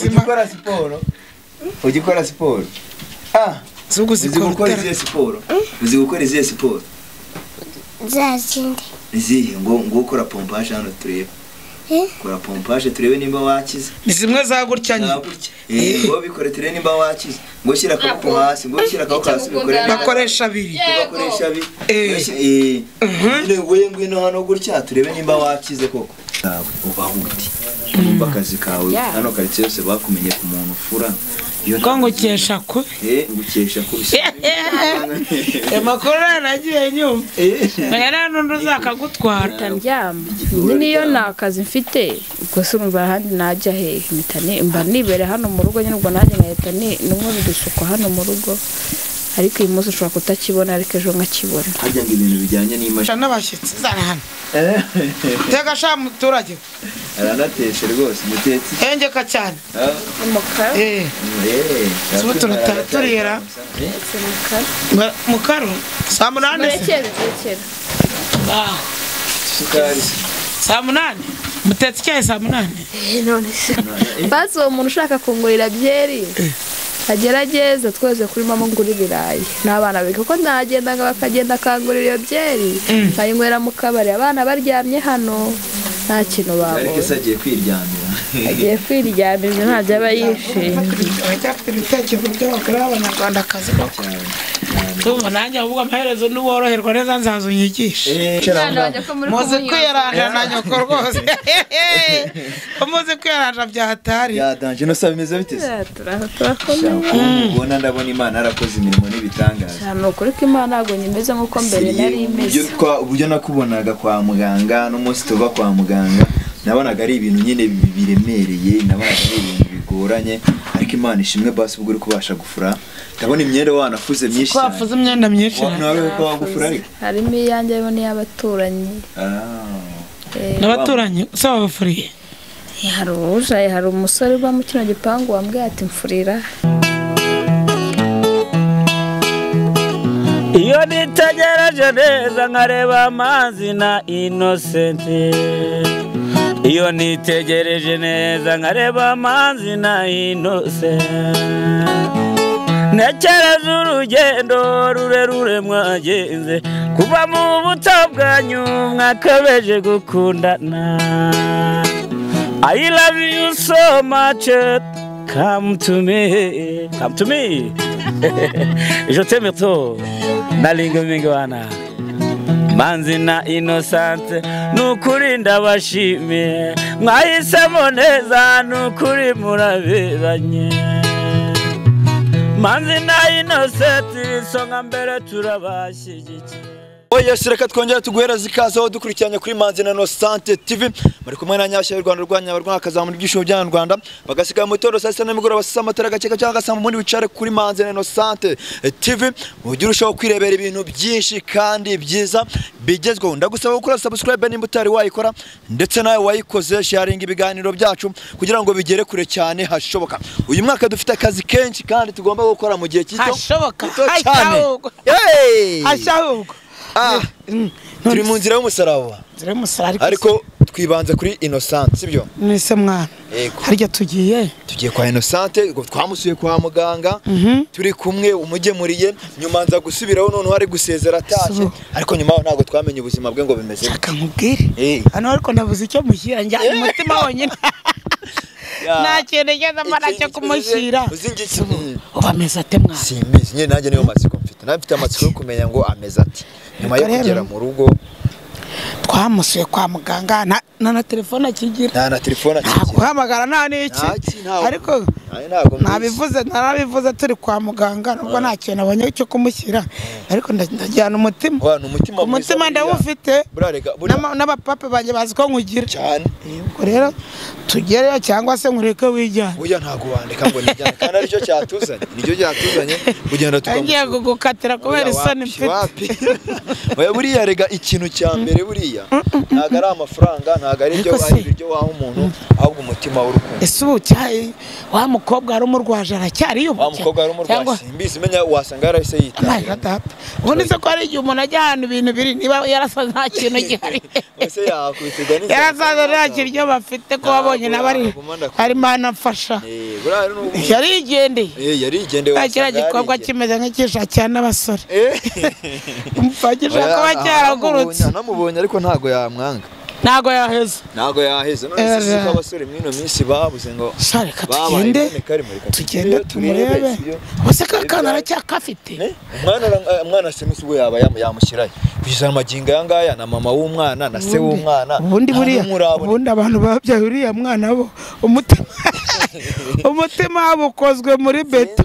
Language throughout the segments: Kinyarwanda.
ugikora siporo ugikora siporo uzi gukora izihe siporo uzi gukora izihe siporo zazindi izihe ngo ukora pompage hano turebe kora pompage turebe nimba wakize ni zimwe zaguryanye ngo bikore turebe nimba wakize ngo shyira akaboko hasi ngo shyira akaboko hasi bakoresha abiri we ngwino hano gutya turebe nimba wakize koko ubaho uti nimba akazi kawe hano karitsiye yose bakumenye ku muntu ufura ko ngukesha ko ngukesha ko amakuru nagiye nyuma yari n'undi uzakagutwara ndyama niyo nakazi mfite ubwo se urumva ahandi najya hehe mitane mba nibere hano mu rugo nyine ubwo nanjye nkahita n'umwe bidusukwa hano mu rugo ariko uyu munsi ushobora kutakibona ariko ejo nkakibona hajya ngo ibintu bijyanye n'imashini n'abashyitsi zana hano tega sha muturage aranateshe rwose mutetsi engeka cyane umukara utuntu turira mukaro saa munani saa munani mutetsi icyayi saa munani none se basi uwo muntu ushaka kungurira byeri agerageza twese kuri mama ngura ibirayi n'abana biga ko nagendaga bakagenda akangurira iyo byeri nkayinywera mu kabari abana baryamye hano nta kintu babonye ariko se agiye kwiryamira agiye kwiryamira ntabyo aba yishimye bafite ibitekerezo by'abagore b'abanyarwandakazi koko tumva nanjye ahubwo amaherezo n'uworoherwa neza nzaza unyigishe muzi kwiyaranja na nyoko rwose muzi kwiyaranja bya hatari yadanje no saba imeze bite ubona ndabona Imana yarakoze imirimo n'ibitangaza cyane ukuri ko Imana ntabwo nyimeze nk'uko mbere nari imeze uburyo nakubonaga kwa muganga n'umunsi tuva kwa muganga nabonaga ari ibintu nyine biremereye nabonaga ari ibintu bigoranye ariko Imana ishimwe basi ubwo uri kubasha gufura ndabona imyenda wanafuze myinshi cyane wafuze imyenda myinshi nawe ko wagufura ariko harimo iyanjye n'iy'abaturanyi n'abaturanyi se wabafuriye hari umusore uba mu kino gipangu wambwiye ati mfurira iyo nitegereje neza nkareba amazi na Innocent iyo nitegereje neza nkareba amazi na Innocent ntekereza urugendo rurerure mwagenze kuva mu buto bwanyu mwakabeje gukundana I love you so much come to me je t'aime trop nalingo mingi wana manzi na Innocent nukuri ndabashimiye mwahisemo neza nukuri muraberanye manzi na Innocent songa mbere turabashyigikiye oya reka twongera tuguhereza ikaze aho dukurikiranye kuri Manzi na Innocent TV muri kumwe na Nyashya y'u Rwanda rw'Abarwanyi akazamura ibyishimo by'u Rwanda bagasiga mu tondo saa 6 n'imigoroba saa amatara gakeka cyangwa gasamba muri bicare kuri Manzi na Innocent TV ugira ushaho kwirebera ibintu byinshi kandi byiza bigezweho ndagusaba gukora subscribe nimba utari wayikora ndetse nawe wayikoze sharing ibiganiro byacu kugira ngo bigere kure cyane hashoboka uyu mwaka dufite akazi kenshi kandi tugomba gukora mu gihe kito hashoboka hashoboka turi mu nzira y'umusaraba ariko twibanze kuri Innocent sibyo nise mwana harya tugiye kwa Innocent twamusuye kwa muganga turi kumwe umugemuriye nyuma nza gusubiraho none ari gusezera ataje ariko nyuma ntabwo twamenye ubuzima bwe ngo bimeze shaka nkubwire hano ariko nabuze icyo mushyira njya umutima wonyine nta kintu ngeze amara cyo kumushyira ubameze ate mwana simbizi nyine nanjye niyo matsiko mfite nafite amatsiko yo kumenya ngo ameze ati nyuma yo kugera mu rugo twamusuye kwa muganga na telefone akigira na telefone akigira guhamagara nta n'iki ariko narabivuze turi kwa muganga nubwo nta kintu abonye cyo kumushyira ariko ndajyana umutima ndawufite n'abapapa banjye bazi ko nkugira cyane ubwo rero tugereyo cyangwa se nkureke wijyane oya ntago wandika ngo nijyane kandi aricyo cyatuzanye kugenda tukamusuye ngiye gukatira kubera isoni mfite oya buriya rega ikintu cya mbere buriya ntago ari amafaranga ntago ari ibyo waha umuntu ahubwo umutima w'urukundo ese ubu cyayi mukobwa ari umurwaje aracyari wa mukobwa ari umurwaje mbizi menya wasanga yarahise yita ubundi se ko ari igihe umuntu ajya ahantu ibintu biri niba yarasaza nta kintu gihari ese yakwitegwa n'inzara yarasaza nta kiryo bafite ko babonye n'abari harimo anafasha yarigendeye akira gikobwa kimeze nk'ikishakiye n'abasore umfagisha kuba cyaragurutse namubonye ariko ntago yamwanga ntago yaheze none se ko abasore mwino minsi babuze ngo shareka tugende tumurebe bose kakana aracyakafite umwana se n'ubwo yaba yamushyirayo kujana amaginga yangaya na mama w'umwana na se w'umwana ubundi abantu babyaye uriya mwana bo umutima wabo ukozwe muri beto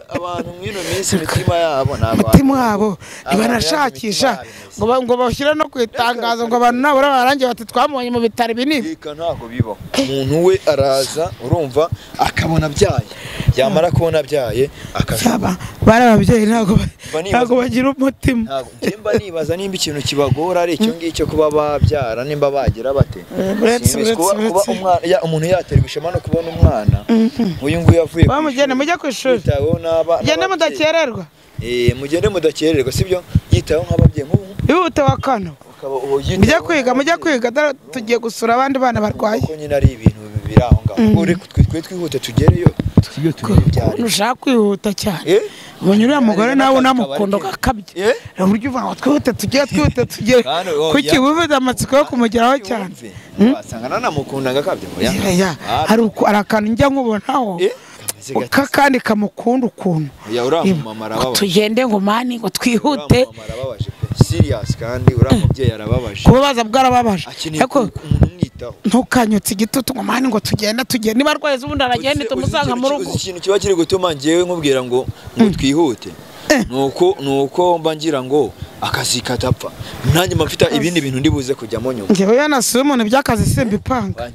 abantu mwino minsi imitima yabo umutima wabo ntibanashakisha ngo bashyira no kwitangaza ngo abantu nabura barangiye bati twamubonye mu bitaro binini ntabwo bibaho umuntu we araza urumva akabona byaye yamara kubona byaye akashaba barababyeyi ntabwo bagira umutima ntabwo nibaza nimba ikintu kibagora ari icyo ngicyo kuba babyara nimba bagira bate kuba umuntu yaterwa ishema no kubona umwana uyu nguyu yavuye bamugende mujya ku ishuri gende mudakererwa mugende mudakererwa sibyo yitaho nk'ababyeyi nk'ubu ihute wa kano mujya kwiga tugiye gusura abandi bana barwaye kuko nyine ari ibintu biri aho ngaho twe twihute tugereyo sibyo tubyare ushaka kwihuta cyane ubonye uriya mugore nawe unamukunda ugakabye uburyo uvuga ngo twihute tugere kuki wifuza amatsiko yo kumugeraho cyane wasanga nanamukunda ngakabye hari akantu njya nkubonaho kakandi kamukunda ukuntu tugende ngo mani ngo twihute serious kandi uramubyeyi arababaje kubabaza bwarababaje ariko ntukanyutse igitutu ngo mani ngo tugende niba arwaye ubundi aragenda tumusanga mu rugo ikintu kiba kiri gutuma ngewe nkubwira ngo twihute nuko mba ngira ngo akazi katapfa nanjye mfite ibindi bintu ndibuze kujyamo nyuma ngewe yanasuye umuntu by'akazi simba ipanga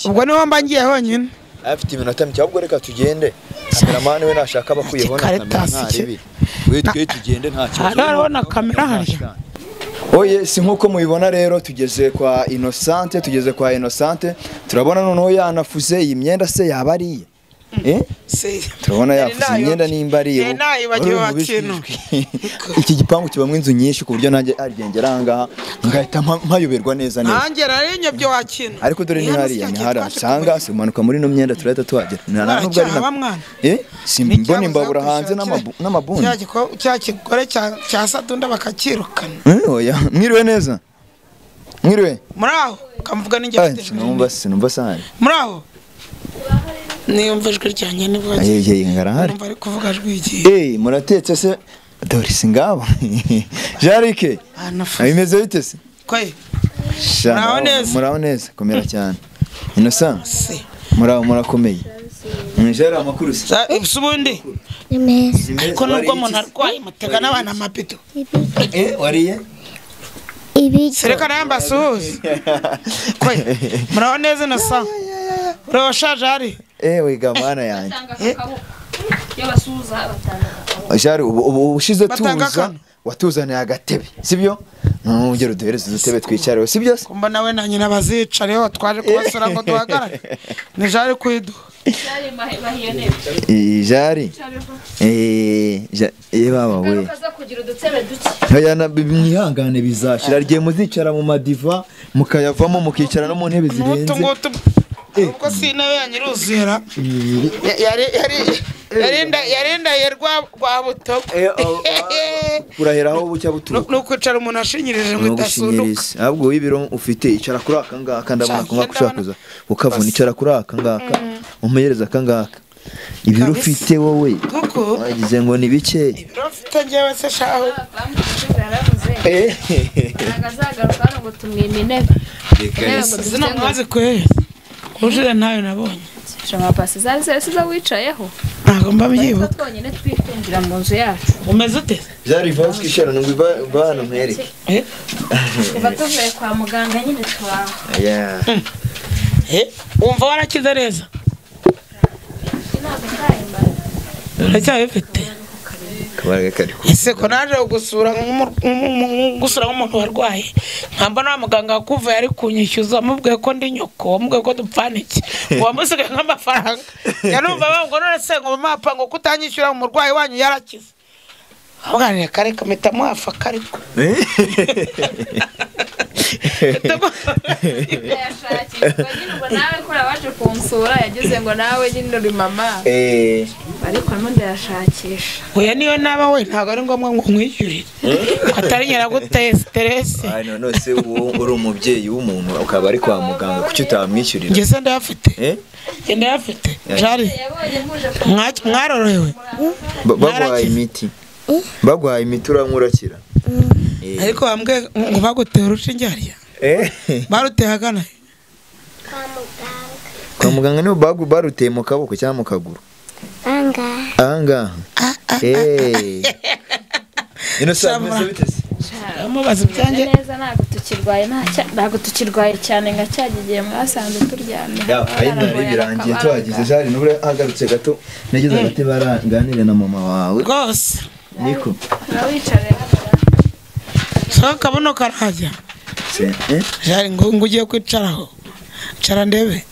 ubwo niho mba ngiye honyine afite iminota mike ahubwo reka tugende kameramani we nashaka bakuyeho na kamera ntaribi we tugende nta kibazo arabona kamera harya oye si nkuko mubibona rero tugeze kwa Innocente turabona noneho yanafuze iyi myenda se yabariye turabona yafuze imyenda nimba ariye iki gipangu kibamwe inzu nyinshi ku buryo nanjye arigengera ahangaha ngahita mpayoberwa neza nanjye narinyo byo wakina ariko dore ni hari asanga simanuka muri no myenda turahita tuhagera nubwo ari na simbona imbabura hanze n'amabundi cya kigore cya Satunda bakakirukana oya mwiriwe neza mwiriwe muraho kamuvuga n'injye sinumva sahari muraho niyumva ijwi ryanjye nibwo ngarahari ari kuvuga jwigiye muratetse se dore singabo Jarike bimeze bite se muraho neza komera cyane Innocente murakomeye Jari amakuru se ubundi ni meza ariko nubwo umuntu arwaye mutega n'abana amapido wariye sereka namba suhuze muraho neza Innocente urabashaje ari wiga mwana yanjye Jari ubu ushize tuza watuzaniye agatebe sibyo ntugere duhereze udutebe twicareho sibyo se kumba nawe na nyina bazicareho twaje kubasura ngo duhagarare ni Jari kwiduha Jari baba we mwihangane bizashira rye muzicara mu madiva mukayavamo mukicara no mu ntebe zirenze uko sinawe yanyiruzira yarinda yerwa buto uraheraho bucya buturuka no kwicara umuntu ashinyirije ngo idasunduka ahubwo wibiro ufite icara kuri aka ngaka ndabona ko ngakushaka ukavuna icara kuri aka ngaka umuhereza aka ngaka ibiro ufite wowe wagize ngo ni bike ibiro ufite ngewe se shaho agazagaruka ngo tumwime intebe zino mwazi kwe ujire nayo nabonye shama pasi zari zo wicayeho ntago mba byibuka twonyine twitundira mu nzu yacu umeze ute Jari vansi kishara ngo bana mwereke kuva tuvuye kwa muganga nyine twaho wumva warakize neza uracyabifite kabaraga kari ku ese ko naje gusura nk'umuntu warwaye nkamba na muganga wakuvuye ari kunyishyuza mubwiye ko ndi nyoko mubwiye ko dupfana iki wamusigaye nk'amafaranga yanumva ngo none se ngo mapa ngo kutanyishyura umurwayi wanyu yarakize abana kare kameta mwafa kariko nawe kora waje kunsura yagize ngo nawe nyine uri mama ariko arimo ndayashakisha oya niyo naba we ntago ari ngombwa ngo nkwishyurire atari nyiraguteye stress none se uri umubyeyi w'umuntu ukaba ari kwa muganga kuki utamwishyurira ngeze ndayafite ndayafite jari mwarorohewe baguhaye imiti uramwurakira ariko bambwe ngo baguteye urushinge hariya baruteye hagana kwa muganga nibo baruteye mu kaboko cyangwa mu kaguru ahangaha ino saa meze bite se mubaza ibyanjye neza ntabwo tukirwaye cyane nka cyagiye mwasanze turyamye ari birangiye tuhagize jari n'ubure agarutse gato nageze agati baranganire na mama wawe rwose niko wicare so kabuno karajya jari ngo ugiye kwicaraho cara ndebe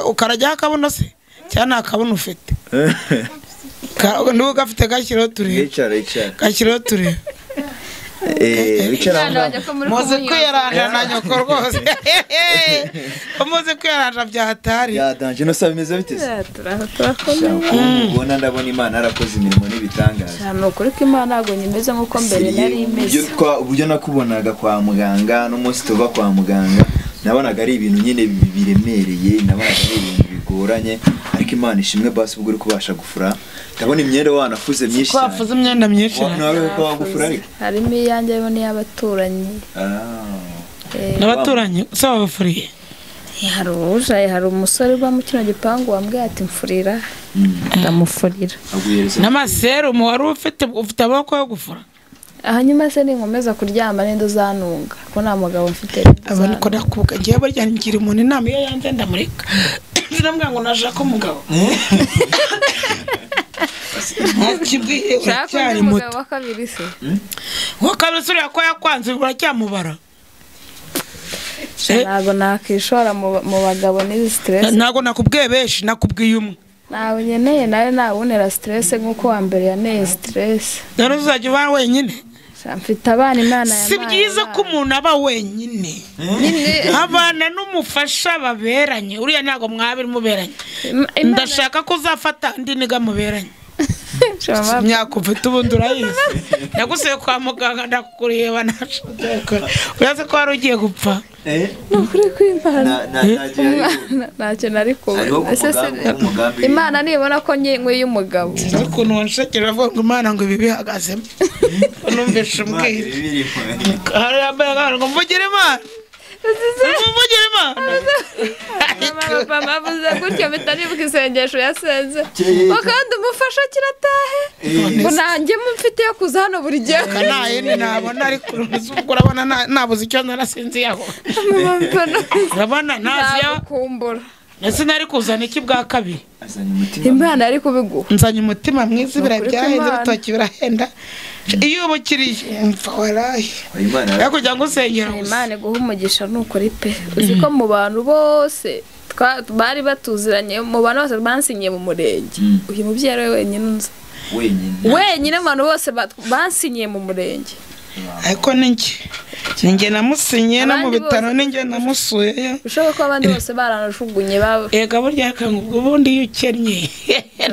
ukarajya kabuno se cyane akabuno ufite ndugo gafite gashyiraho turebe gashyiraho turebe muzi kwiranja na nyoko rwose muzi kwiranja bya hatari yadanje no sabe meze bite ubona ndabona Imana arakoze imirimo n'ibitangaza cyane ukuri ko Imana ntabwo nyimeze nkuko mbere nari imeze uburyo nakubonaga kwa muganga n'umunsi tuva kwa muganga nabonaga ari ibintu nyine biremereye nabonaga ari ibintu bigoranye ariko Imana ishimwe basi ubwo uri kubasha gufura ndabona imyenda wanafuze myinshi cyane wafuze imyenda myinshi nawe ko wagufura ariko harimo iyanjye yo n'iy'abaturanyi n'abaturanyi se babafuriye hari umusore uba mu kino gipangu wambwiye ati mfurira ndamufurira n'amaserumu wari ufite amaboko yo gufura hanyuma se ninkomeza kuryama nenda uzanunga ko nta mugabo mfite abona ko nakubwa ngiye barya ngira umuntu inama iyo yanze ndamureka ndamubwira ngo nashaka umugabo ntakibwiye uracyari muto wa kabiri se wa kabiri uriya ko yakwanze uracyamubara ntabwo nakishora mu bagabo n'izi stress ntabwo nakubwiye benshi nakubwiye umwe nawe nyeneye nawe nabonera stress nk'uko wa mbere yaneye stress rero uzajya uba wenyine mfite abana Imana si byiza ko umuntu aba wenyine abana n'umufasha baberanye uriya ntabwo mwabiri muberanye ndashaka ko uzafata andi niga muberanye myaka ufite ubundi urayizi nagusiye kwa muganga ndakureba urazi ko wari ugiye gupfa nukuri kw'Imana ntacyo nari kubona Imana nibona ko nkwiye umugabo ukuntu wanshakira avuga ngo Imana ngo ibi bihagazemo numvishe umbwira hari yambaye ngo mvugire Imana mvugire Imana mama avuze gutyo mpita nibuka isengesho yasenze kandi umufasha kiratahe ngo nanjye mufite yo kuza hano buri gihe kanayene nabona ariko urabona nabuze icyo narasinziyeho urabona naziya kumbura ese nari kuzana iki bwa kabiri Imana ari kubiguha nzanye umutima mwiza birabyaheze bitoki birahenda iyo ubukiriye mfa waraye kugira ngo usengera Imana guha umugisha nukuri pe uzi ko mu bantu bose bari batuziranye mu bantu bose bansinyiye mu murenge uyu mubyeyi we wenyine unza wenyine abantu bose bansinyiye mu murenge ariko ninjye namusinyiye no mu bitaro ninjye namusuye ushobora ko abandi bose baranashugunye baba ega burya kangu ubundi iyo ukennye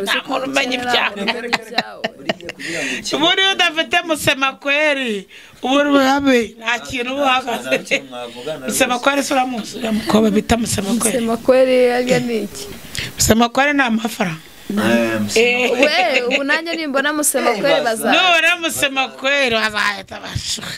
nta muntu umenya ibyawe ubundi iyo udafite musemakweri ubundi urabe nta kintu uba uhagaze musemakweri se uramuzi uriya mukobwa bita musemakweri yarya ni iki musemakweri ni amafaranga ubu nanjye nimbona musemakweri nubona musemakweri bazahita bashuka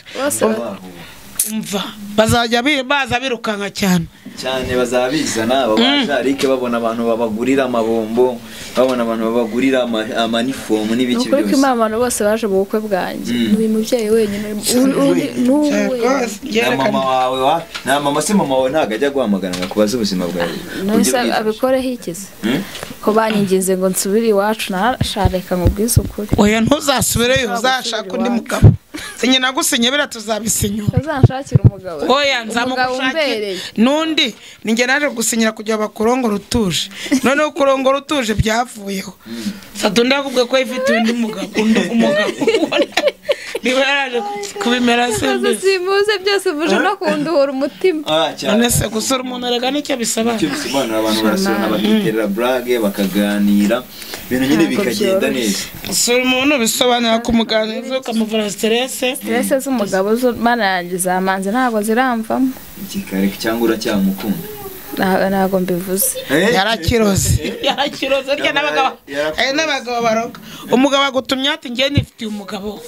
umva bazajya baza birukanka cyane cyane bazabizana babajarike babona abantu babagurira amabombo babona abantu babagurira amanifomu n'ibiki byose ukuri ko abantu bose baje mu bukwe bwanjye uyu mubyeyi wenyine na mama wawe na mama se mama wawe ntago ajya guhamagara ngo kubaza ubuzima bwawe nose abikoreho ikize ko banyinginze ngo nsubire iwacu narashareka ngo bwize ukuri oya ntuzasubireyo uzashaka undi mugabo sinye nagusinye bira tuzabisinyura uzanshakira umugabo oya nzamugushakira nundi ninge naje gusinyira kujya bakurongora utuje none ukurongora utuje byavuyeho sadunda kubwe ko ifite undi mugabo umugabo niba yaraje kubimera sembe simuze byose buje no kunduhura umutima none se gusura umuntu arega nicyo bisaba abantu barasona bakiterera brage bakaganira ibintu nyine bikagenda neza gusura umuntu bisobanura kumuganiriza ukamuvura stress z'umugabo zo mana yanjye zamanze ntago ziramvamo ikikareka cyangwa uracyamukunda ntago mbivuze yarakiroze rya n'abagabo baroga umugabo agutumye ati ngiye nifitiye umugabo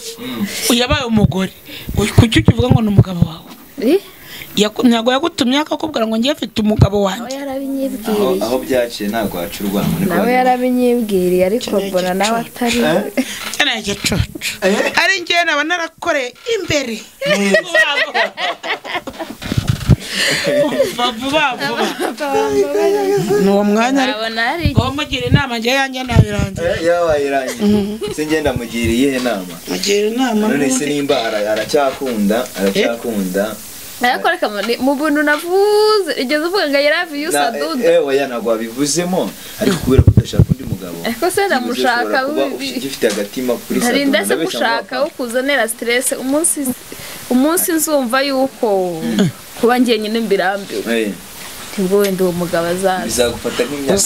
uyabaye umugore kuki ukivuga ngo ni umugabo wawe ntago yagutumye akakubwira ngo ngiye mfite umugabo wanjye aho byaciye ntago hacurwa nawe yarabinyibwiriye ariko mbona nawe atari cyane igicucu ari ngiye naba narakoreye imbere vuba nuwo mwanya ariko mugira inama ngiye yanjye nabirangiye yabayirangiye se ngenda mugiriye inama mugira inama none se nimba aracyakunda ariko reka mu buntu navuze igeze uvuga ngo yaravi yusaduda oya ntago wabivuzemo ariko kubera ko udashaka undi mugabo ariko se ndamushaka ugifite agatima kuri sadunda ntarinde se gushaka wo kuzanira stress umunsi nzumva yuko kuba ngiye nyine mbirambiwe tibwo wenda uwo mugabo azaza bizagufata nk'imyaka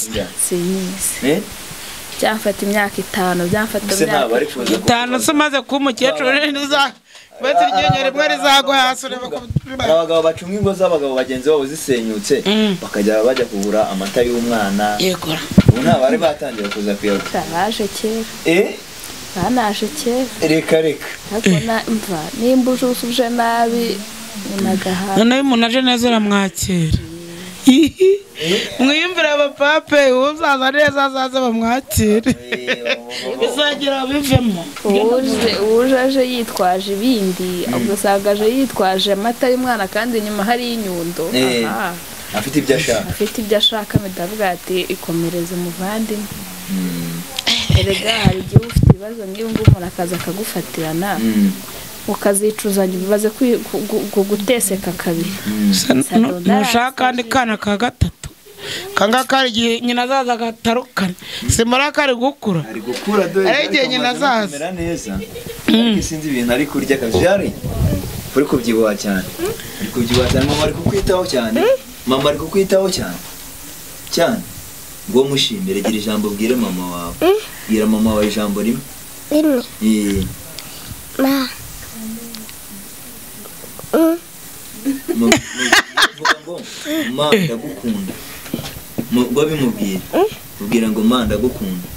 sinyizi byamfata imyaka 5 byamfata imyaka 5 se maze kuba umukecuru neza bati iryenyo rimwe rizagwa hasi abagabo bacunga ingo z'abagabo bagenzi babo zisenyutse bakajya bajya kugura amata y'umwana yegora ubu nta bari batangira kuza kuyagura baje kera banaje kera reka ariko mva nimba ujusuje nabi nagaha none umuntu aje neza aramwakira mwiyumvira abapape uzaza neza azaza bamwakire bizagira bivemo uje aje yitwaje ibindi ugasanga aje yitwaje amata y'umwana kandi inyuma hari inyundo afite ibyo ashaka ndavuga ati ikomereze umuvandimwe erega hari igihe ufite ibibazo nk'iyo umuntu akaza akagufatirana ukazicuzanya bibaze guteseka kabiri nushaka kandi kana ka gatatu kanga kari gihe nyina zaza gatarukana simara kari gukura ari igihe nyina zaza neza ariko sinzi ibintu ari kurya kajari uri kubyibuha cyane mama ari kukwitaho cyane ngo mushimire gira ijambo bwire mama wawe bwira mama wawe ijambo rimwe ma ndagukunda ngo bimubwire ubwira ngo ma ndagukunda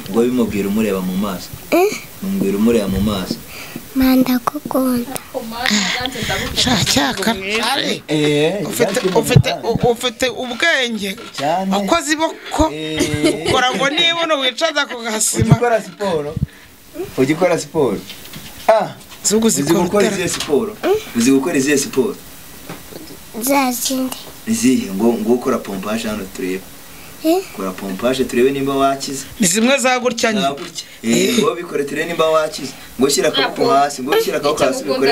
ngo bimubwire umureba mu maso mumbwira umureba mu maso ma ndagukunda shaka ufite ubwenge akoze iboko ukora ngo niba no wicaza ku gasima ugikora siporo uzi gukora izihe siporo zazindi izihe ngo ukora pompage hano turebe kora pompage turebe nimba wakize ni zimwe zaguryanye ngo bikore turebe nimba wakize ngo shyira akaboko hasi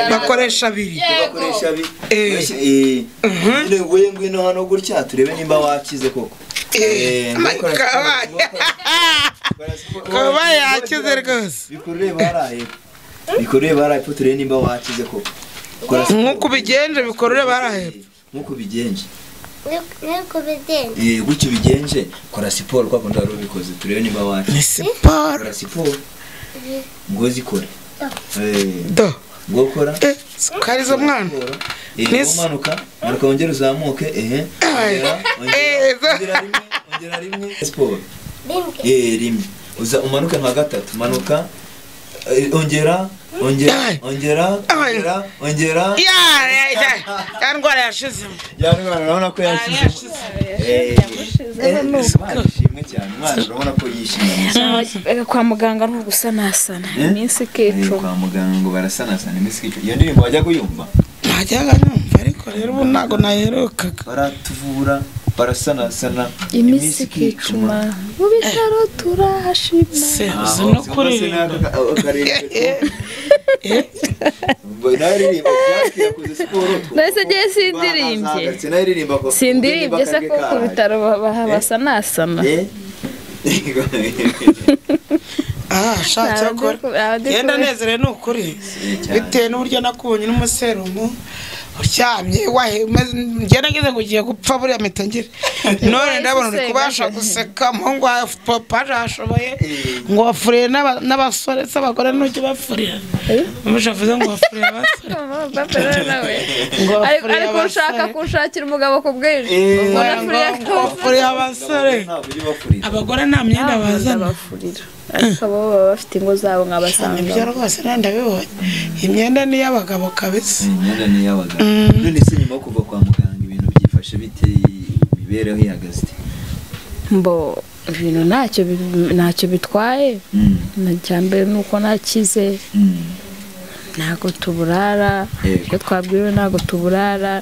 bakoresha abiri ngwino hano gutya turebe nimba wakize koko kaba yakize rwose bikoreye baraye po turebe nimba wakize koko nk'uko ubigenje bikorere baraye nk'uko ubigenje gutyo ubigenje kora siporo kwa kundi wari ubikoze turebe nimba wakize kora siporo ngo zikore ngo kora karizo mwana manuka wongera uzamuke ongera rimwe siporo rimwe uza umanuke nka gatatu manuka ongera ya ndwara yashizemo urabona ko yashize ishimwe cyane umwana urabona ko yishimye kwa muganga no gusanasana iminsi ikicuma kwa muganga ngo barasanasana iminsi ikicuma iyo ndirimbo wajya kuyumva najyaga numva ariko rero ubu ntago naherukaga baratuvura barasanasana iminsi ikicuma mu bitaro turahashima no kuri nahise ngiye sindirimbye se ko ku bitaro basanasana shaka ko genda nezerewe n'ukuri bitewe n'uburyo nakubonye n'umuserumu uryamye njye nagize ngo ugiye gupfa buriya mitangire none ndabona uri kubasha guseka umuhungu wa papa arashoboye ngo wafuriye n'abasore s'abagore n'ujya bafurira umushavuze ngo wafuriye abasore ariko ushaka kunshakira umugabo ku bwinshi wafuriye abasore abagore nta myenda bazana ariko abo baba bafite ingo zabo nk'abasanga ibyo rwose ndabibonye imyenda ni y'abagabo kabisa imyenda ni y'abagabo none se nyuma yo kuva kwa muganga ibintu byifashe bite imibereho ihagaze mbo ibintu ntacyo bitwaye cyambere nuko nakize ntago tuburara iyo twabwiriwe ntago tuburara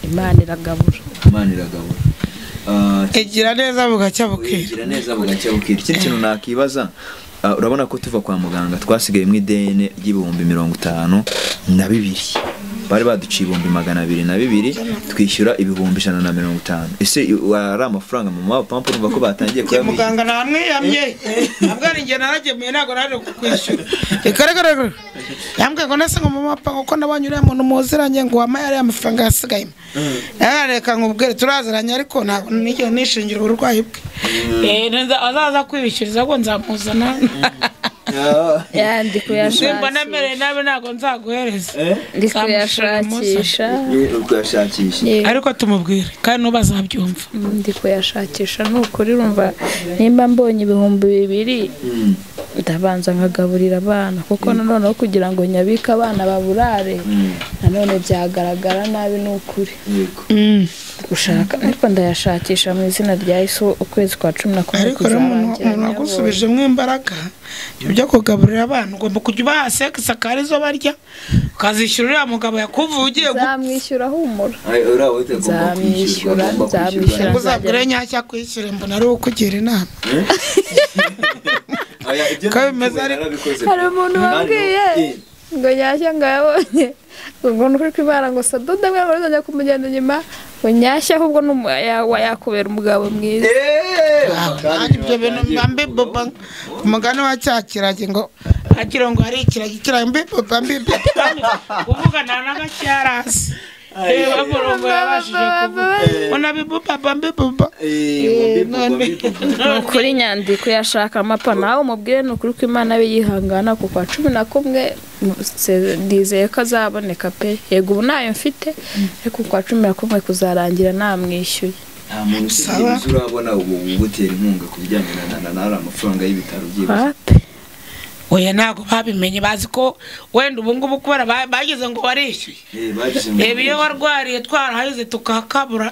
Imana iragabura igira neza bugacya bukira ikindi kintu nakibaza urabona ko tuva kwa muganga twasigaye mu ideni ry'ibihumbi 52 bari baduciye 220 twishyura ibihumbi 150 ese ari amafaranga mu mapampa urumva ko batangiye kuyamwishyura muganga namwiyamye abwari nge naragemuye ntago naje kukwishyura ikaragara yambwiye ngo nase ngo mu mapanga uko nabanyuriye muntu muziranye ngo wamaye ari amafaranga yasigayemo reka nkubwire turaziranye ariko ntago nigeze nishingira uburwayi bwe azaza kwibishyuriza ngo nzamuzana ndi kuyashakisha simba namereye nabi ntago nzaguhereza ndi kuyashakisha ariko tumubwire kandi nubazabyumva ndi kuyashakisha nukuri urumva nimba mbonye ibihumbi 2 ndabanza nkagaburira abana kuko noneho kugira ngo nyabika abana baburare nanone byagaragara nabi nukuri gushaka ariko ndayashakisha mu izina rya Yesu ukwezi kwa 11 ariko umuntu agusubije mw'imbaraga byo kugaburira abana ugomba kujya ubaha sex akarizo barya ukazishyurira mugabo yakuvugiye zamwishyura humura zamwishyura uzabwire nyashya kwishyura mbona ari ukugira inama hari umuntu wambwiye ngo nyashya ngo yabonye ngo nukuri kwibara ngo sadoda mwe ngo kumugenda nyuma ngo nyashya ahubwo yakubera umugabo mwiza ibyo bintu mbe boba umugani wa cyakirage ngo akira ngo hari ikirage kirambe boba mbe uvugana n'agacyarasi bamurongo yabashije kuvuga ona bibuba bambe boba nukuri nyandiko yashaka amapa nawe umubwire nukuri ko Imana be yihangana ku kwa 11 ndizeye ko azaboneka pe yego ubu nayo mfite ariko kwa 11 kuzarangira namwishyuye nta muntu ufite urabona ubutera inkunga ku bijyanye na amafaranga y'ibitaro by'ibibazo oya ntago babimenye bazi ko wenda ubu ngubu kubera bagize ngo barishyuye iyo warwariye twarahize tukahabura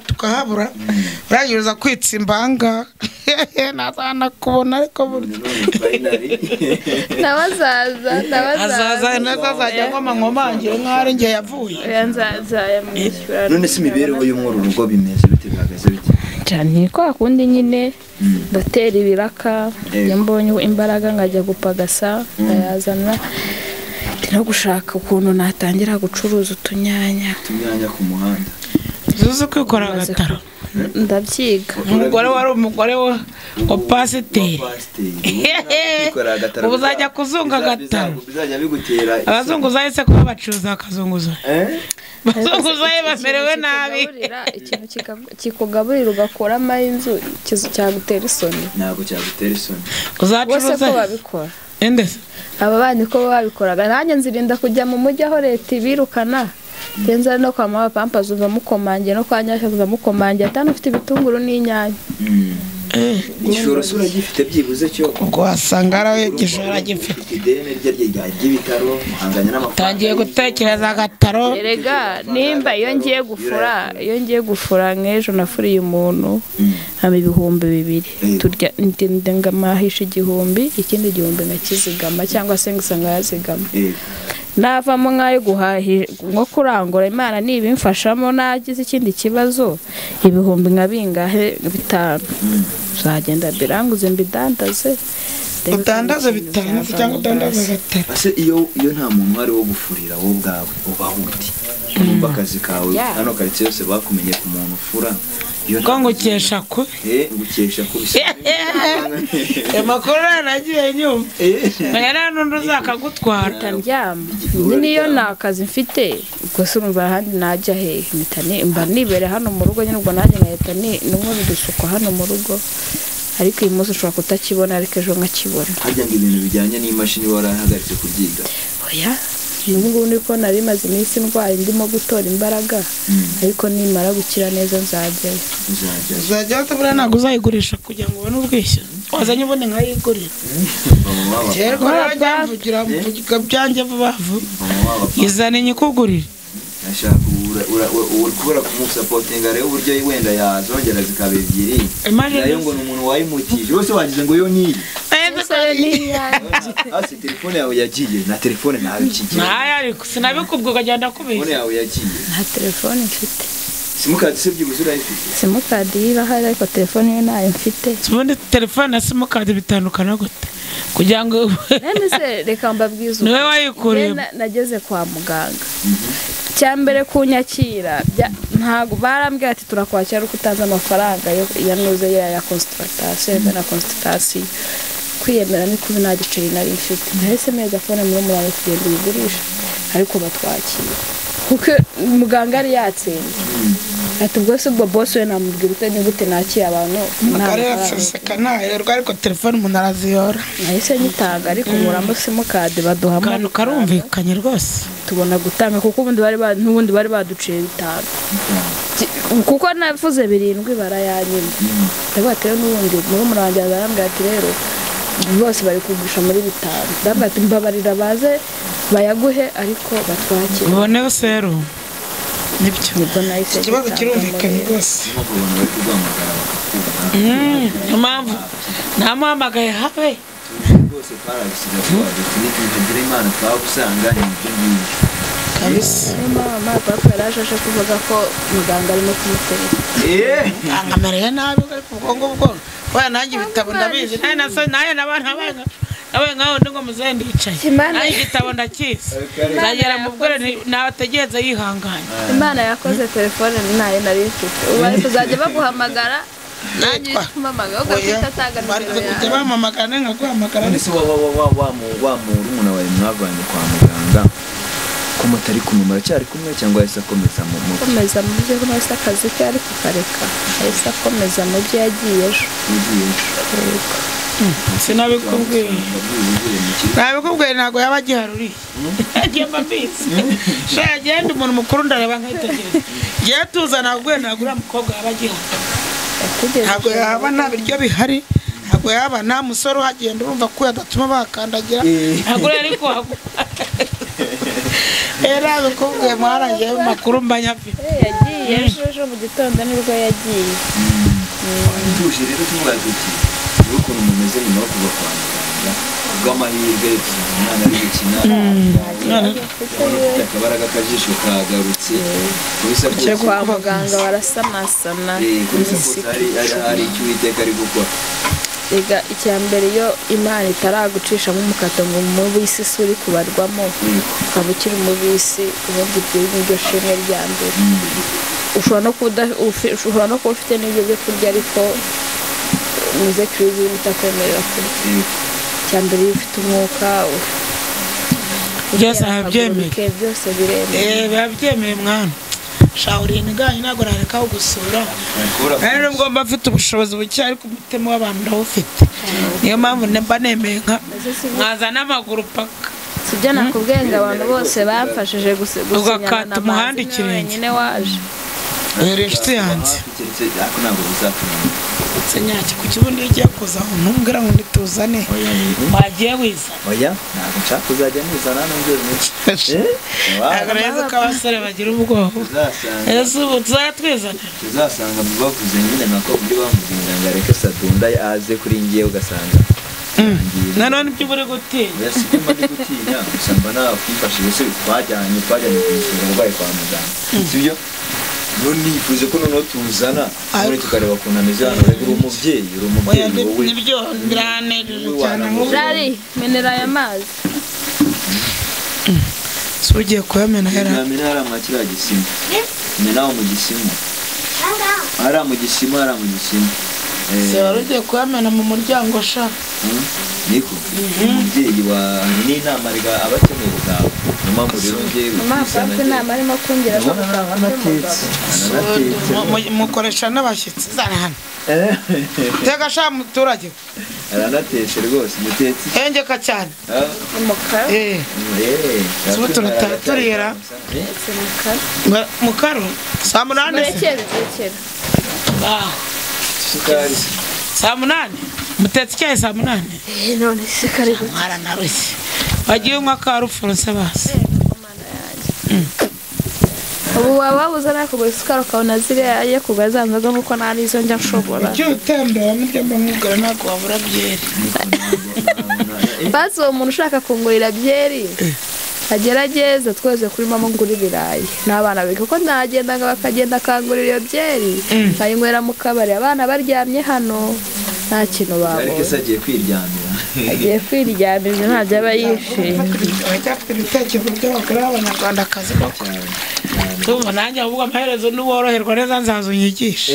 uragiriza kwitsimbanga nazana kubona ariko buryo nazazajya ngoma nkomangire nk'ari nge yavuye none se imibereho y'umworo urugo bimeze bite bihagaze bite cyane ko akundi nyine ndatera ibiraka mbonye imbaraga ngajya gupagasa ndayazana no gushaka ukuntu natangira gucuruza utunyanya ku muhanda zuze kwikora agataro ndabyiga umugore wa pasiteri ubu uzajya kuzunga agataro abazunguzayi se kuba bacuruza bakazunguza bazunguzayi bamerewe nabi ikintu kikugaburira ugakuramo inzu cyagutera isoni ntabwo cyagutera isoni uzacuruza ko babikora endese aba bandi ko babikoraga nanjye nzirinda kujya mu mujyi aho leta ibirukana tenza no kwa mama pampa zuva mukomange no kwa nyashya zuva mukomange atanu ufite ibitunguru n'inyanya igishoro sura gifite byibuze cyo ubwo wasanga ari igishoro gifite ideni ry'ibitaro muhanganya n'amafaranga tangiye gutekereza agataro erega nimba iyo ngiye gufura nk'ejo nafuriye umuntu haba 2,000 turya ndengamahisha 1,000 ikindi 1,000 nakizigama cyangwa se ngisanga yazigama navamo nkayo guhahira nko kurangura Imana nibimfashamo nagize ikindi kibazo 1,000 nka bingahe 5 uzagenda biranguze mbidandaze utandaze 5 cyangwa utandaze gatatu ase iyo nta muntu wari wo gufurira wowe bwawe ubahuti umva akazi kawe hano karitsiye yose bakumenye ku muntu ufura ko ngukesha ko ngukesha ko amakuru nagiye nyuma ngira n'undi uzakagutwara tandyama niyo nakazi mfite gusa urumva ahandi najya he mitane mba nibere hano mu rugo nyine ubwo najye nkahita n'umwe bidusuka hano mu rugo ariko uyu munsi ushobora kutakibona ariko ejo nkakibona harya ngo ibintu bijyanye n'imashini warahagaritse kubyiga oya n'ubwo niko nari maze iminsi ndwaye ndimo gutora imbaraga ariko nimara gukira neza nzajya tabura ntabwo uzayigurisha kugira ngo ubone ubwishyu wazanye ubundi nkayigurira cyerwa rajya mvugira byanjye vuba izane nyikugurira ashaka kubura kumusapotinga rero uburyo wenda yazongera zikaba 2 nayo ngo n'umuntu wayimutije bose wagize ngo yo niri asi telefone yawe yagiye na telefone nawe ikigiye ariko sinabikubwo kagenda kubeshya telefone yawe yagiye nta telefone mfite simukadi se byibuze urayifite simukadi irahari ariko telefone yo nayo mfite ubundi telefone na simukadi bitandukana gute kugira ngo nese reka mbabwize niwe wayikuriye nageze kwa muganga cyambere kunyakira ntago barambwiye ati turakwakira uko utanze amafaranga yanuze ya consultation na consultation kwiyemera ni kubi nta giceri nari mfite nahise meza fone muri murano kugenda ubigurisha ariko batwakira kuko muganga ari yatsinze ati ubwo se boss we namubwira ute ni gute nakiye abantu nakaraseseka yerwa ariko telefone umuntu araziyora nahise nyitanga ariko muramo simukadi baduhamo karumvikanye rwose tubona gutanga kuko ubundi bari baduciye 5 kuko navuze 7 barayanyima ndabateye n'ubundi muri murangira barambwira ati rero bose bari kugurisha muri 5 ndabwira ati mbabarira baze bayaguhe ariko batwakire ubone sero nibyo nahise ikibazo kirumvikanye rwose impamvu namuhamagaye habe rwose twarabisiga tugira Imana twagusanga n'ibyo ngibyo kabisa mama papa yaraje kuvuga ko muganga arimo kumutera angamereye nabi ariko ubwo bwa nanjye bitabo ndabizi naye n'abana banga awe ngaho ndingo muzendi icaye naye igitabo ndakizi zagera mu bwore nabategeze yihanganye Imana yakoze telefone naye nari mfite ubari kuzajya baguhamagara nanjye kumamaga ugafita tanga nimero yawe bamamagara nkaguhamagara ese wa umuntu wawe mwavanye kwa muganga ko mutari kumumara cyari kumwe cyangwa yahise akomeza mu byo kumasa akazi ke ariko kareka yahise akomeza mu byo yagiye ejo sinabikubwiye ntabwo yaba agiharuriye yagiye mabisi agenda umuntu mukuru ndareba nkayitegereza ngiye tuzana ubwo ntabwo uriya mukobwa yaba agihari ntabwo yaba nta biryo bihari ntabwo yaba nta musore uhagenda urumva ko yadatuma bakandagira ntabwo uriya ariko era bikubwiye mwarangiye makuru mbanyafite yagiye ejo mu gitondo nibwo yagiye tuje rero tumubaza iki ukuntu mumeze nyuma yo kuva kwa muganga bw'amahirwe umwana ari gukina akabaraga kajisho kagarutse kubisa kwa muganga barasanasana hari icyo Uwiteka ari gukora ega icyambere yo Imana itaragucisha mu mukato ngo mu bisi suri kubarwamo ukaba ukiri mu bisi ubundi bw'iryo shimwe rya mbere ushobora no kuba ufite n'ibyo byo kurya ariko muze krizi bitakwemerera kurya cyambere iyo ufite umwuka byose abyemeye byose biremeye babyemeye mwana shawurini ganye ntabwo nareka gusura rero ngomba mfite ubushobozi buke ariko umutima w'abantu ndawufite niyo mpamvu mba nemeye nkaza n'amaguru paka sibyo nakubwiye ngo abantu bose bamfashije gusinyana umuhanda ikirenge nyine waje Uri inshuti yanjye. Ariko ntabwo bizatunana. Senyaki ku kibundi ugiye kuza ntumbwira ngo ndituzane. Wagiye wiza. Oya, ntabwo nshaka kuzajya nizana n'ubwo nyinshi. Agareza ko abasore bagira ubwoba. Ese ubu tuzatwizana. Tuzasanga bavuze nyine nako muri bamuzinga ngo areke Sadunda aze kuri ngiye ugasanga. Nanone ibyo buri gutinya. Yasi cyuma ndi gutinya usanga nawe kwifashije se twajyanye kumusura urwaye kwa muganga. Sibyo? None nifuze ko noneho tuzana muri tukareba ukuntu ameze hano uri umubyeyi wowe. Nibyo biranejeje cyane nk'ubu. Jari menera aya mazi. Sugiye kuyamena hera. Yamena ara makira gisima. Mena mu gisima. Ara mu gisima. Se warugiye kuyamena mu muryango sha. Niko. Umubyeyi wa n'inama riga abakeneye bwawe. Mama rero ngiye. Mama papa nama arimo kongera ko mukoresha n'abashyitsi zana hano. Tega sha muturage. Aranateshe rwose mutetsi. Hengeka cyane. umukara. Subutu turira. Mukaro. Samunane. Rekera. Sukari. Samunane. Mutetsi cyaye samunane. None sikari mara narushye. Wagiye umwa karufuruse base. Ubu wababuza nako gusukara ukabona ziriya ye kugazanzaga nkuko nari izo njya nshobora. Cyo utembera n'ibyo mbamugara nako wabura byeri. Basi uwo muntu ushaka kungurira byeri agerageza tweze kuri mama nguri birayi n'abana bike ko nagenda bakagenda kangurira iyo byeri kayinywera mu kabari abana baryamye hano nta kintu babona. Ariko sagiye kwiryamira. Agiye kwiryamira ntajya bayishimye. Ibitekerezo by'abagore b'Abanyarwandakazi bako. Tumva nanjye ahubwo amaherezo n'uboroherwa neza nzazunyigisha.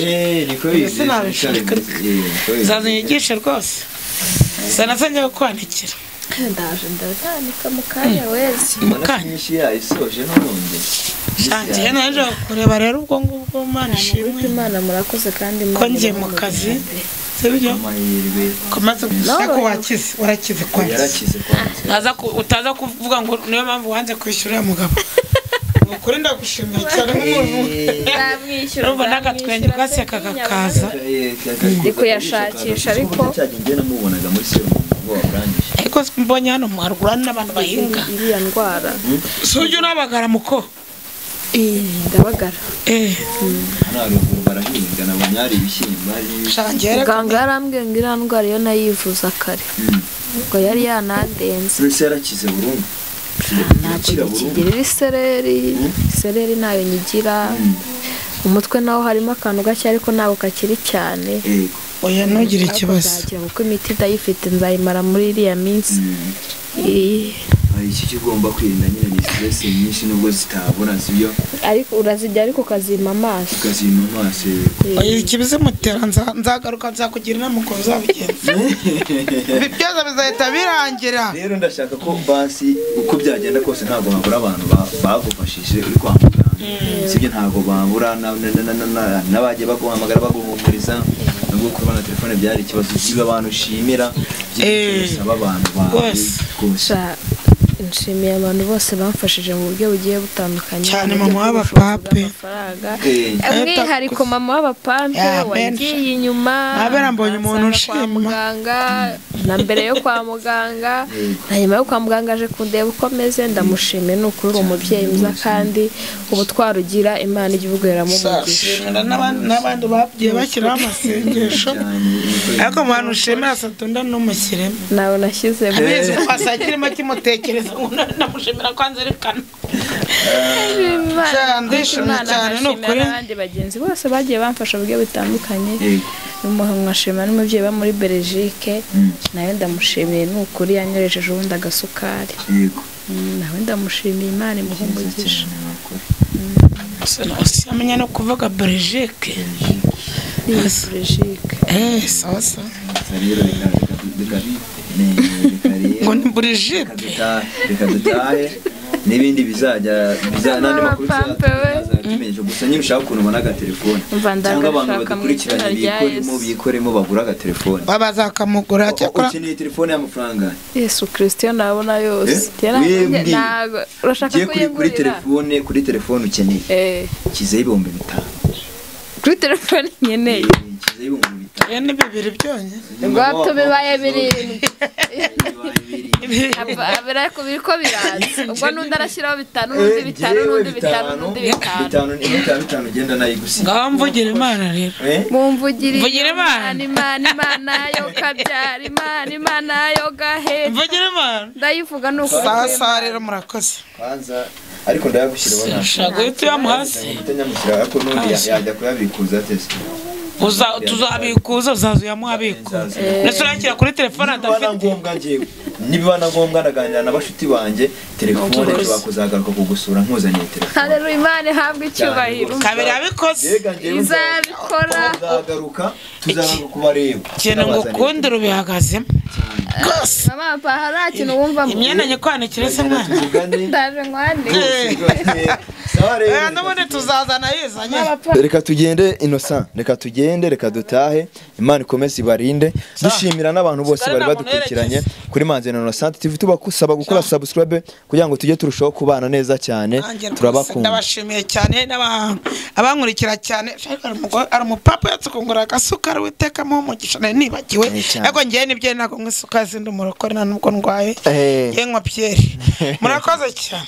Niko bizi. Nzazunyigisha rwose. Sanasanye kwandikira. Ndaje ndazanika mu kanya wese. Mukanya isoje n'ubundi. Shangiye naje kureba rero ubwo ngubwo Imana ishimwe. Imana murakoze kandi ko ngiye mu kazi. Sibyo? Komaze gushaka wakize warakize kwa. Yarakize kwa. Utaza kuvuga ngo niyo mpamvu wanze kwishyura mugabo. Ukuri ndagushimiye cyane nk'umuntu. Ndamwishyura. Urumva nagatwenge gaseka kakaza. Ndiko yashakisha ariko cyagende namubonaga muri serumu ngo wabrangije. Ariko mbonye hano mwarugurana n'abantu bahinga. iriya ndwara. Sujyo nabagara muko. Ndabagara. Naruguru barahinga nabonye ari ibishyimbo ari. Shangere. Ganga yarambwiye ngo iriya ndwara yo nayivuza kare. Ubwo yari yanadenze. Wese yarakize burundu. Ntabwo kigira isereri nayo nyigira. Umutwe nawo harimo akantu gake ariko ntabwo kakiri cyane. Oya ntugire ikibazo. Kuko imiti ndayifite nzayimara muri iriya minsi. Iki kigomba kwirinda nyine ni stress nyinshi nubwo zitabona sibyo. Ariko urazijya ariko kazima amaso. Kazima amaso. Oya ikibize mutera nzagaruka nzakugira inama uko uzabigenza. Bibyoza bizahita birangira. Rero ndashaka ko basi uko byagenda kose ntabwo babura abantu bagufashije uri kwa muganga. Sibyo ntabwo babura n'abagiye baguhamagara baguhumuriza nubwo kubona telefone byari ikibazo kiba abantu ushimira. Saba abantu gusa nshimiye abantu bose bamfashije mu buryo bugiye butandukanye cyane mama w'abapape umwihariko mama w'abapape wagiye inyuma abera mbonye umuntu ushima muganga na mbere yo kwa muganga na nyuma yo kwa muganga aje kundeba uko meze ndamushimiye n'ukuri umubyeyi mwiza kandi ubutwaro ugira Imana igihugu yaramumugisha n'abandi babyiye bashyiraho amasengesho ariko mu bantu ushimira Sadunda n'umushyiremo nawe nashyizemo abizi twasakirimo kimutekereza namushimira kwanzirikana ndishimye cyane n'ukuri abandi bagenzi bose bagiye bamfasha uburyo bitandukanye nkashima n'umubyeyi wa muri Belgique nawe ndamushimiye n'ukuri yanyorejeje ubundi agasukari nawe ndamushimiye Imana imuhe umugisha amenya no kuvuga Belgique sawa sawa ngo ni Belgique reka dutahe n'ibindi bizajya n'andi makuru tumenyesha gusa nyine ushaka ukuntu ubona agatelefone cyangwa abantu badukurikiranye bikoremo bagura agatelefone babaza akamugura cyakora ukeneye telefone y'amafaranga Yesu Kristo nabona yose urashaka kuri telefone ukeneye kize 5,000 kuri telefone nkeneye ni bibiri byonye ubwo tubibaye birindwi birako biriko biraza ubwo nundi arashyiraho 5 n'undi 5 n'undi 5 n'undi 5 genda nayigusiga ngaho mvugire Imana rero mvugire Imana yo kabyara Imana yo gahe mvugire Imana ndayivuga nuko sasa rero murakoze kwanza ariko ndayagushyiraho nashaka tuyamuhasi utanyamushyira ariko nundi yajya kuyabikuza tese tuzabikuza uzaza uyamuhabikuza ndetse urakira kuri telefone adafite nibibana ngombwa ndaganira n'abashuti banjye telefone bakuzagaruka kugusura nkuzaniye telefone haleluya Imana habwe icyubahiro kabiri abikoze izabikora tuzagaruka kubareba cyane ngo kundi rubihagazemo mama pa harakintu wumva imyenda nyekwanikire se mwana ndaje nkwane ndabone tuzazana yizanye reka tugende Innocent reka dutahe Imana ikomeze ibarinde dushimira n'abantu bose bari badukurikiranye kuri Manzi na Innocent TV tubasaba gukora subscribe kugira ngo tujye turushaho kubana neza cyane turabakunda ndabashimiye cyane abankurikira cyane ari umupapa yatsukungura agasukari witekamo umugisha nibagiwe ariko ngiye nibyo nako nk'isuka zindi umurokore nubwo ndwaye yenkwa Pierre murakoze cyane.